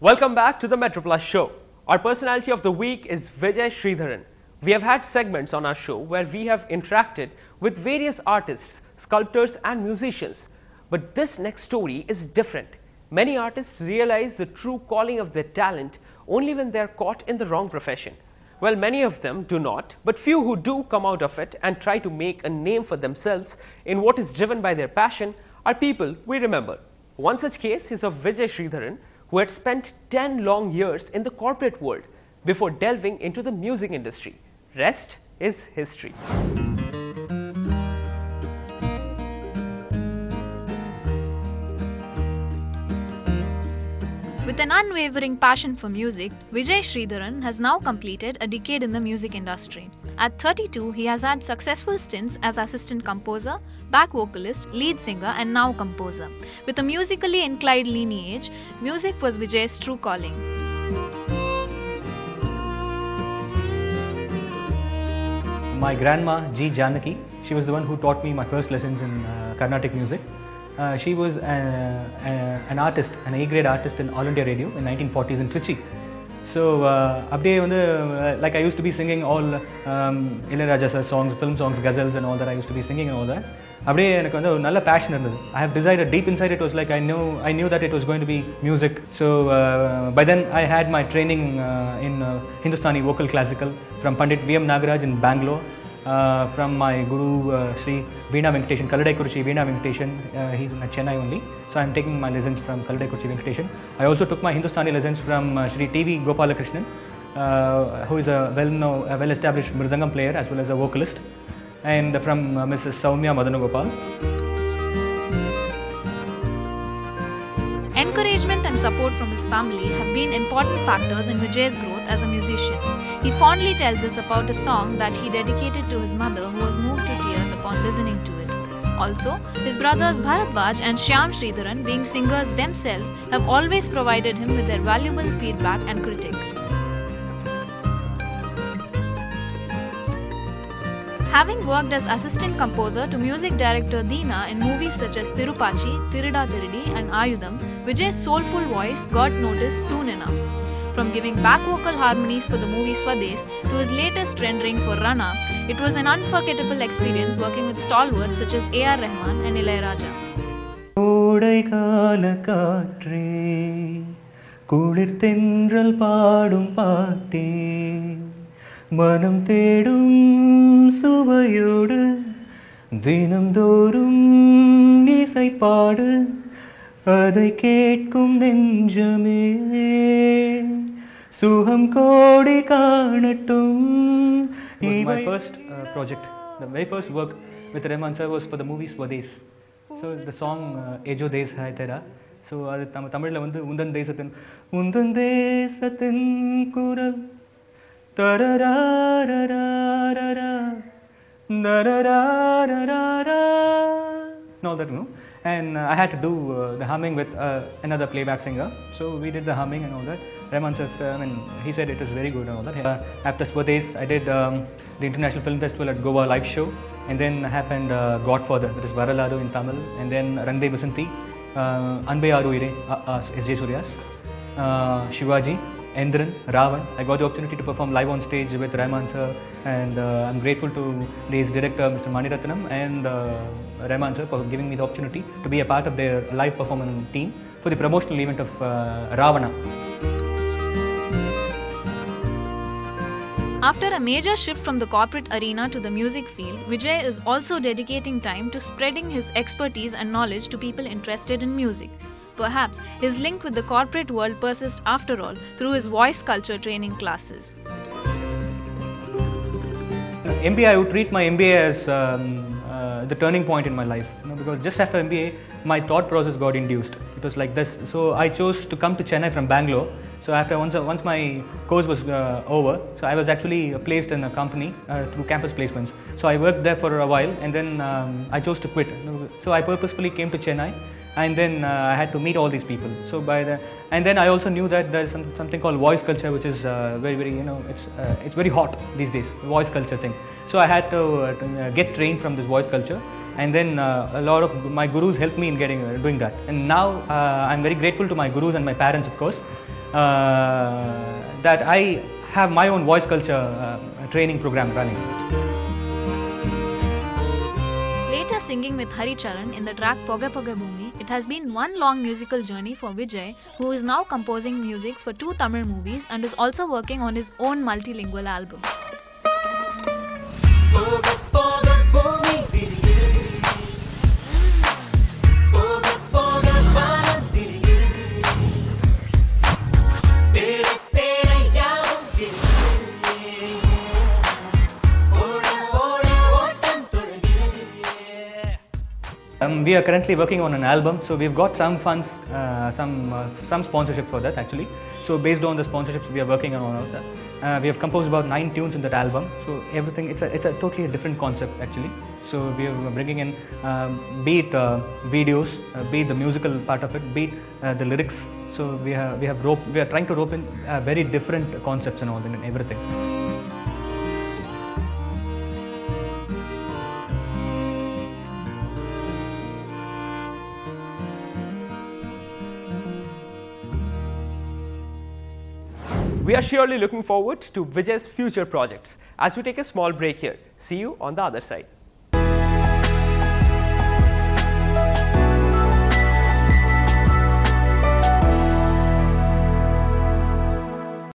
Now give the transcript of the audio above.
Welcome back to the Metroplus show. Our personality of the week is Vijay Sridharan. We have had segments on our show where we have interacted with various artists, sculptors and musicians. But this next story is different. Many artists realize the true calling of their talent only when they are caught in the wrong profession. Well, many of them do not, but few who do come out of it and try to make a name for themselves in what is driven by their passion are people we remember. One such case is of Vijay Sridharan, who had spent 10 long years in the corporate world before delving into the music industry. Rest is history. With an unwavering passion for music, Vijay Sridharan has now completed a decade in the music industry. At 32, he has had successful stints as assistant composer, back vocalist, lead singer and now composer. With a musically inclined lineage, music was Vijay's true calling. My grandma, G. Janaki, she was the one who taught me my first lessons in Carnatic music. She was an artist, an A-grade artist in All India Radio in 1940s in Trichy. So, like I used to be singing all Ilayaraja songs, film songs, ghazals and all that. I used to be singing and all that. I passion. I have decided deep inside it was like I knew that it was going to be music. So by then I had my training in Hindustani vocal classical from Pandit V.M. Nagaraj in Bangalore. From my guru Sri Veena Venkateshan, Kalladai Kuruchi Veena Venkateshan, he's in Chennai only. So I'm taking my lessons from Kalladai Kuruchi Venkateshan. I also took my Hindustani lessons from Sri T.V. Gopalakrishnan, who is a well-established mridangam player as well as a vocalist, and from Mrs. Soumya Madanagopal. Encouragement and support from his family have been important factors in Vijay's growth as a musician. He fondly tells us about a song that he dedicated to his mother, who was moved to tears upon listening to it. Also, his brothers Bharatbhaj and Shyam Sridharan, being singers themselves, have always provided him with their valuable feedback and critique. Having worked as assistant composer to music director Deena in movies such as Tirupachi, Tirida Tiridi and Ayudham, Vijay's soulful voice got noticed soon enough. From giving back vocal harmonies for the movie Swades to his latest rendering for Rana, it was an unforgettable experience working with stalwarts such as A.R. Rahman and Ilayaraja. மனம் தேடும் சுவையோடு தினம்தோறும் இசை பாடு அதை கேட்கும் நெஞ்சமே சுகம் கோடி காணட்டும். My first project, the very first work with Rahman sir was for the movie Swades. So the song Ejo Des Hai Tera. So அது தமிழ்ல வந்து உந்தன் தேசத்தின் குரல் tarararararara dararararara and all that, you know. And I had to do the humming with another playback singer. So we did the humming and all that. Rahman sir, he said it was very good and all that. After Swades, I did the International Film Festival at Goa live show, and then happened Godfather, that is Varaladu in Tamil, and then Rande Basanti, Anbe Aruire, S.J. Suryas, Shivaji, Endran, Ravan. I got the opportunity to perform live on stage with Rahman sir, and I'm grateful to his director Mr. Maniratnam and Rahman sir for giving me the opportunity to be a part of their live performance team for the promotional event of Ravana. After a major shift from the corporate arena to the music field, Vijay is also dedicating time to spreading his expertise and knowledge to people interested in music. Perhaps his link with the corporate world persists after all through his voice culture training classes. MBA, I would treat my MBA as the turning point in my life, because just after MBA, my thought process got induced. It was like this. So I chose to come to Chennai from Bangalore. So after once my course was over, so I was actually placed in a company through campus placements. So I worked there for a while, and then I chose to quit. So I purposefully came to Chennai. And then I had to meet all these people. So and then I also knew that there's something called voice culture, which is very, it's very hot these days, the voice culture thing. So I had to get trained from this voice culture, and then a lot of my gurus helped me in doing that. And now I'm very grateful to my gurus and my parents, of course. that I have my own voice culture training program running. Later singing with Hari Charan in the track Poga Poga Bhumi, it has been one long musical journey for Vijay, who is now composing music for 2 Tamil movies and is also working on his own multilingual album. We are currently working on an album, so we've got some funds, some sponsorship for that actually. So based on the sponsorships, we are working on all of that. We have composed about 9 tunes in that album. So everything, it's a totally different concept actually. So we are bringing in, be it videos, be it the musical part of it, be it the lyrics. So we are trying to rope in very different concepts and all and everything. We are surely looking forward to Vijay's future projects as we take a small break here. See you on the other side.